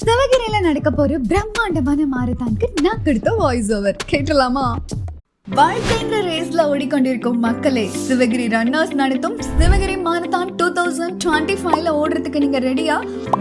சிவகிரியில நடக்க போற பிரம்மாண்டமான மாரத்தானுக்கு நான் கொடுத்த வாய்ஸ் ஓவர் கேட்டலாமா? வாழ்க்கைன்ற ரேஸ்ல ஓடிக்கொண்டிருக்கும் மக்களே, சிவகிரி ரன்னர்ஸ் நடத்தும் சிவகிரி மாரத்தான் 2025ல ஓடுறதுக்கு நீங்க ரெடியா?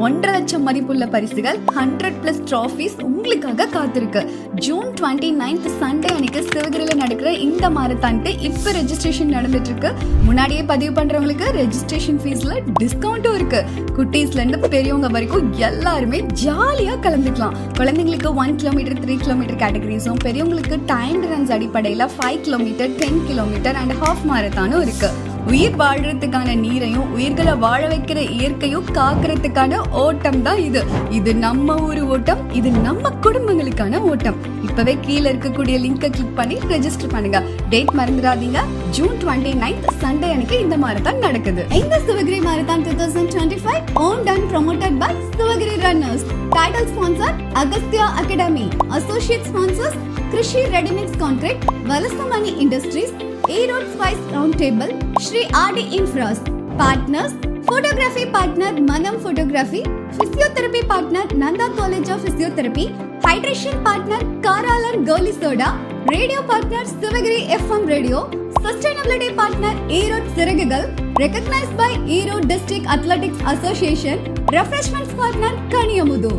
1.5 லட்சம் மதிப்புள்ள பரிசுகள், 100+ டிராஃபிஸ் உங்களுக்காக காத்திருக்கு. ஜூன் 29th சண்டே அன்னைக்கு சிவகிரியில நடக்கிற இந்த மாரத்தானுக்கு இப்ப ரெஜிஸ்ட்ரேஷன் நடந்துட்டு இருக்கு. முன்னாடியே பதிவு பண்றவங்களுக்கு ரெஜிஸ்ட்ரேஷன் ஃபீஸ்ல டிஸ்கவுண்ட்டும் இருக்கு. குட்டீஸ்ல இருந்து பெரியவங்க வரைக்கும் எல்லாருமே ஜாலியா கலந்துக்கலாம். குழந்தைங்களுக்கு 1 கிலோமீட்டர் 3 கிலோமீட்டர் கேட்டகரிஸும், பெரியவங்களுக்கு டைம் ரன்ஸ் அடிப்படையில் 5 கிலோமீட்டர் 10 கிலோமீட்டர் அண்ட் ஹாஃப் மாரத்தானும் இருக்கு. உயிர் வாழ்றதுக்கான நீரையும் உயிர்களை வாழ வைக்கிற இயற்கையும் காக்கிறதுக்கான ஓட்டம் தான் இது. இது நம்ம ஊரு ஓட்டம், இது நம்ம குடும்பங்களுக்கான ஓட்டம். இப்பவே கீழே இருக்கக்கூடிய லிங்கை கிளிக் பண்ணி ரெஜிஸ்டர் பண்ணுங்க. டேட் மறந்துடாதீங்க, ஜூன் 29th சண்டே அன்னைக்கு இந்த மாரத்தான் நடக்குது. இந்த Sivagiri marathon 2025 owned and promoted by Sivagiri runners. Title sponsor Agasthiya academy. Associate sponsors Krishi readymades concrete, Valasamani industries, Erode spice round table, Sri Aadi infras. Partners photography partner Manam photography, physiotherapy partner Nandha college of physiotherapy, hydration partner Karalan goli soda, radio partner Sivagiri FM radio, sustainability partner Erode Siragugal, recognized by Erode district athletics association, refreshments partner கனியமுது.